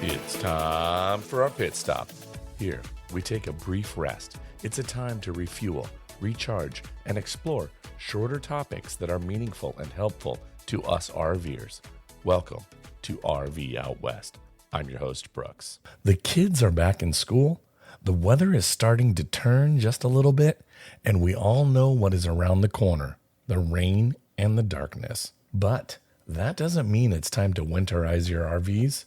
It's time for our pit stop. Here, we take a brief rest. It's a time to refuel, recharge, and explore shorter topics that are meaningful and helpful to us RVers. Welcome to RV Out West. I'm your host, Brooks. The kids are back in school. The weather is starting to turn just a little bit, and we all know what is around the corner, the rain and the darkness. But that doesn't mean it's time to winterize your RVs.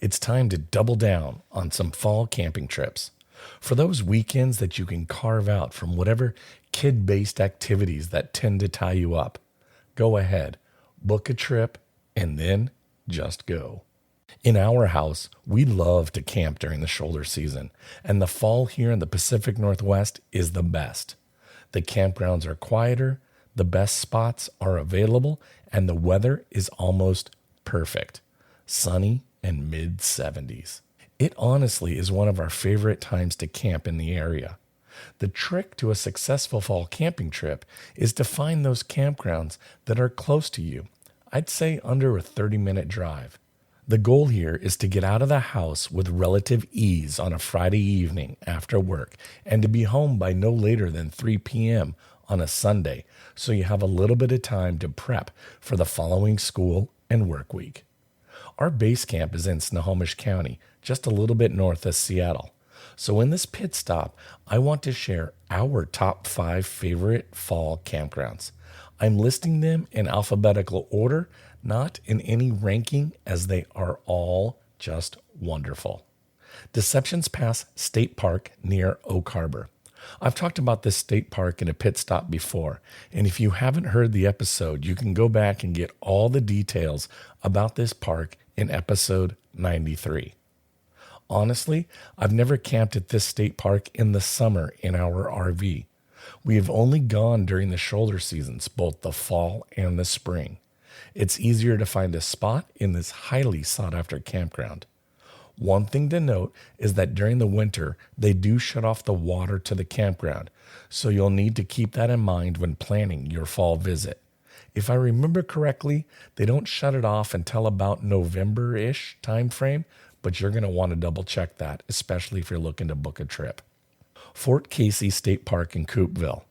It's time to double down on some fall camping trips. For those weekends that you can carve out from whatever kid-based activities that tend to tie you up, go ahead, book a trip, and then just go. In our house, we love to camp during the shoulder season, and the fall here in the Pacific Northwest is the best. The campgrounds are quieter, the best spots are available, and the weather is almost perfect. Sunny and mid-70s. It honestly is one of our favorite times to camp in the area. The trick to a successful fall camping trip is to find those campgrounds that are close to you. I'd say under a 30-minute drive. The goal here is to get out of the house with relative ease on a Friday evening after work and to be home by no later than 3 p.m. on a Sunday, so you have a little bit of time to prep for the following school and work week. Our base camp is in Snohomish County, just a little bit north of Seattle. So in this pit stop, I want to share our top 5 favorite fall campgrounds. I'm listing them in alphabetical order, not in any ranking, as they are all just wonderful. Deceptions Pass State Park near Oak Harbor. I've talked about this state park in a pit stop before, and if you haven't heard the episode, you can go back and get all the details about this park in episode 93. Honestly, I've never camped at this state park in the summer in our RV. We have only gone during the shoulder seasons, both the fall and the spring. It's easier to find a spot in this highly sought-after campground. One thing to note is that during the winter, they do shut off the water to the campground, so you'll need to keep that in mind when planning your fall visit. If I remember correctly, they don't shut it off until about November-ish time frame, but you're going to want to double-check that, especially if you're looking to book a trip. Fort Casey State Park in Coupeville.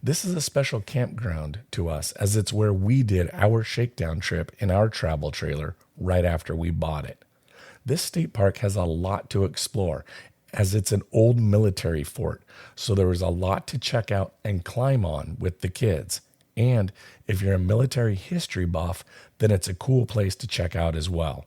This is a special campground to us as it's where we did our shakedown trip in our travel trailer right after we bought it. This state park has a lot to explore as it's an old military fort, so there is a lot to check out and climb on with the kids. And if you're a military history buff, then it's a cool place to check out as well.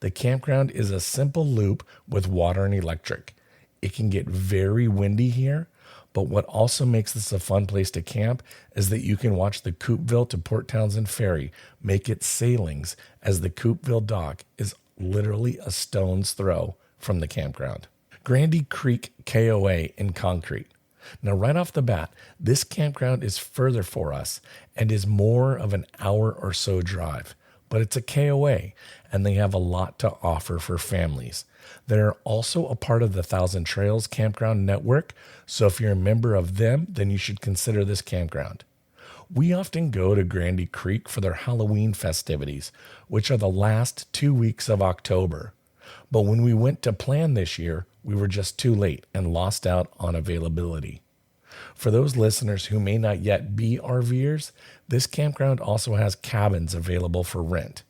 The campground is a simple loop with water and electric. It can get very windy here, but what also makes this a fun place to camp is that you can watch the Coupeville to Port Townsend ferry make its sailings, as the Coupeville dock is literally a stone's throw from the campground. Grandy Creek KOA in Concrete. Now, right off the bat, this campground is further for us and is more of an hour or so drive, but it's a KOA and they have a lot to offer for families. They're also a part of the Thousand Trails Campground Network, so if you're a member of them, then you should consider this campground. We often go to Grandy Creek for their Halloween festivities, which are the last 2 weeks of October. But when we went to plan this year, we were just too late and lost out on availability. For those listeners who may not yet be RVers, this campground also has cabins available for rent.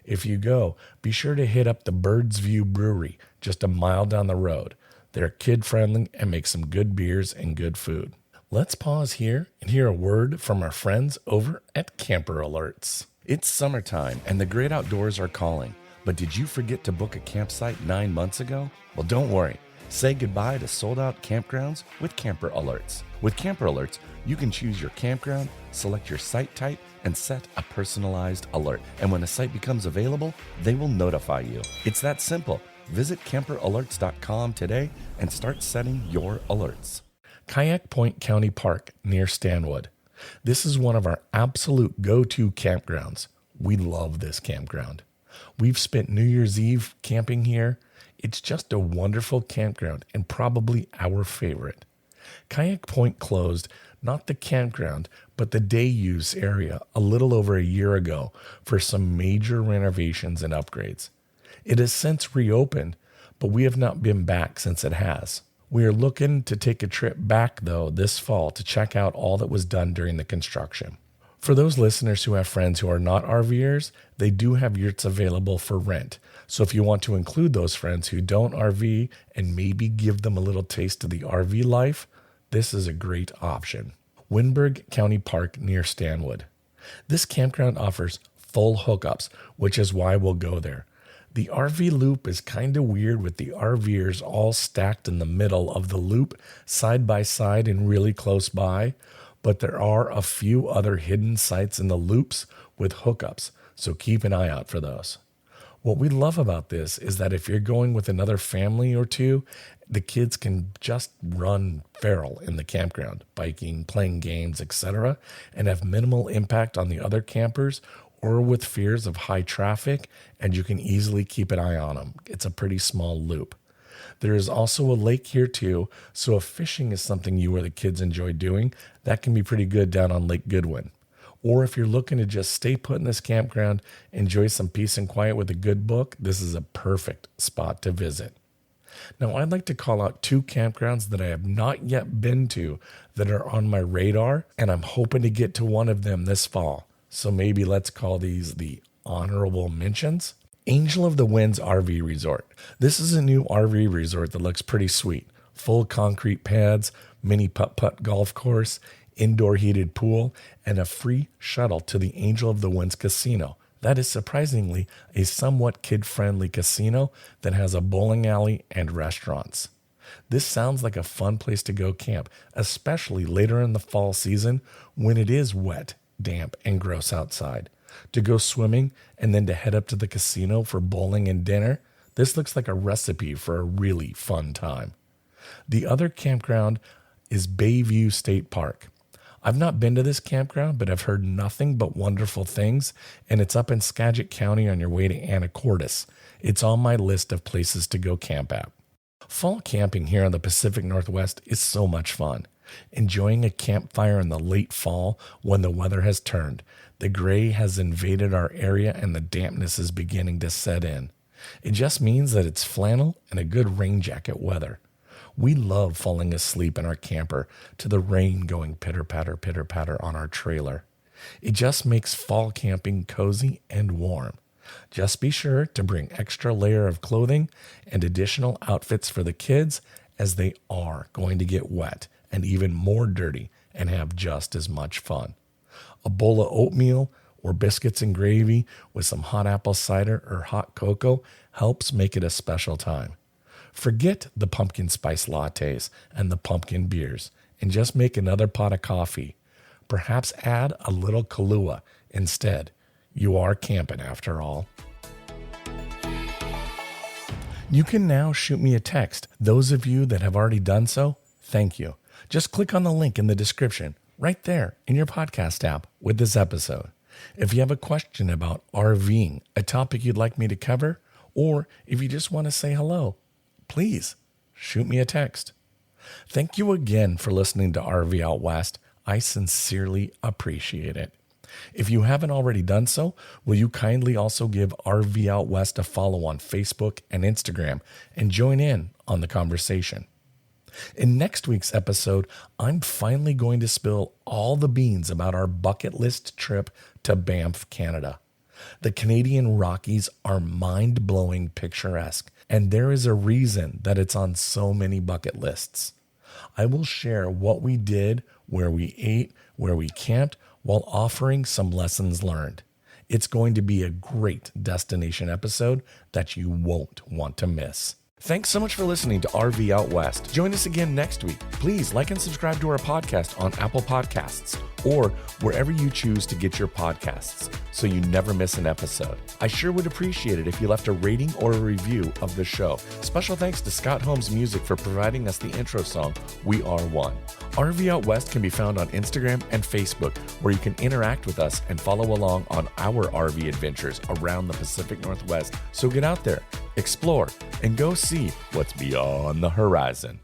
If you go, be sure to hit up the Bird's View Brewery just a mile down the road. They're kid-friendly and make some good beers and good food. Let's pause here and hear a word from our friends over at Camper Alerts. It's summertime and the great outdoors are calling, but did you forget to book a campsite 9 months ago? Well, don't worry. Say goodbye to sold-out campgrounds with Camper Alerts. With Camper Alerts, you can choose your campground, select your site type, and set a personalized alert. And when a site becomes available, they will notify you. It's that simple. Visit camperalerts.com today and start setting your alerts. Kayak Point County Park near Stanwood. This is one of our absolute go-to campgrounds. We love this campground. We've spent New Year's Eve camping here. It's just a wonderful campground and probably our favorite. Kayak Point closed not the campground, but the day use area a little over a year ago for some major renovations and upgrades. It has since reopened, but we have not been back since it has. We are looking to take a trip back, though, this fall to check out all that was done during the construction. For those listeners who have friends who are not RVers, they do have yurts available for rent. So if you want to include those friends who don't RV and maybe give them a little taste of the RV life, this is a great option. Windberg County Park near Stanwood. This campground offers full hookups, which is why we'll go there. The RV loop is kind of weird with the RVers all stacked in the middle of the loop, side by side and really close by, but there are a few other hidden sites in the loops with hookups, so keep an eye out for those. What we love about this is that if you're going with another family or two, the kids can just run feral in the campground, biking, playing games, etc., and have minimal impact on the other campers or with fears of high traffic, and you can easily keep an eye on them. It's a pretty small loop. There is also a lake here too, so if fishing is something you or the kids enjoy doing, that can be pretty good down on Lake Goodwin. Or if you're looking to just stay put in this campground, enjoy some peace and quiet with a good book, this is a perfect spot to visit. Now, I'd like to call out 2 campgrounds that I have not yet been to that are on my radar, and I'm hoping to get to one of them this fall. So maybe let's call these the honorable mentions. Angel of the Winds RV Resort. This is a new RV resort that looks pretty sweet. Full concrete pads, mini putt-putt golf course, indoor heated pool, and a free shuttle to the Angel of the Winds Casino. That is surprisingly a somewhat kid-friendly casino that has a bowling alley and restaurants. This sounds like a fun place to go camp, especially later in the fall season when it is wet, damp, and gross outside. To go swimming and then to head up to the casino for bowling and dinner, this looks like a recipe for a really fun time. The other campground is Bayview State Park. I've not been to this campground, but I've heard nothing but wonderful things, and it's up in Skagit County on your way to Anacortes. It's on my list of places to go camp at. Fall camping here in the Pacific Northwest is so much fun. Enjoying a campfire in the late fall when the weather has turned. The gray has invaded our area and the dampness is beginning to set in. It just means that it's flannel and a good rain jacket weather. We love falling asleep in our camper to the rain going pitter-patter on our trailer. It just makes fall camping cozy and warm. Just be sure to bring extra layer of clothing and additional outfits for the kids, as they are going to get wet and even more dirty and have just as much fun. A bowl of oatmeal or biscuits and gravy with some hot apple cider or hot cocoa helps make it a special time. Forget the pumpkin spice lattes and the pumpkin beers and just make another pot of coffee. Perhaps add a little Kahlua instead. You are camping after all. You can now shoot me a text. Those of you that have already done so, thank you. Just click on the link in the description right there in your podcast app with this episode. If you have a question about RVing, a topic you'd like me to cover, or if you just want to say hello, please shoot me a text. Thank you again for listening to RV Out West. I sincerely appreciate it. If you haven't already done so, will you kindly also give RV Out West a follow on Facebook and Instagram and join in on the conversation? In next week's episode, I'm finally going to spill all the beans about our bucket list trip to Banff, Canada. The Canadian Rockies are mind-blowing picturesque, and there is a reason that it's on so many bucket lists. I will share what we did, where we ate, where we camped, while offering some lessons learned. It's going to be a great destination episode that you won't want to miss. Thanks so much for listening to RV Out West. Join us again next week. Please like and subscribe to our podcast on Apple Podcasts or wherever you choose to get your podcasts so you never miss an episode. I sure would appreciate it if you left a rating or a review of the show. Special thanks to Scott Holmes Music for providing us the intro song, We Are One. RV Out West can be found on Instagram and Facebook, where you can interact with us and follow along on our RV adventures around the Pacific Northwest. So get out there, explore, and go see what's beyond the horizon.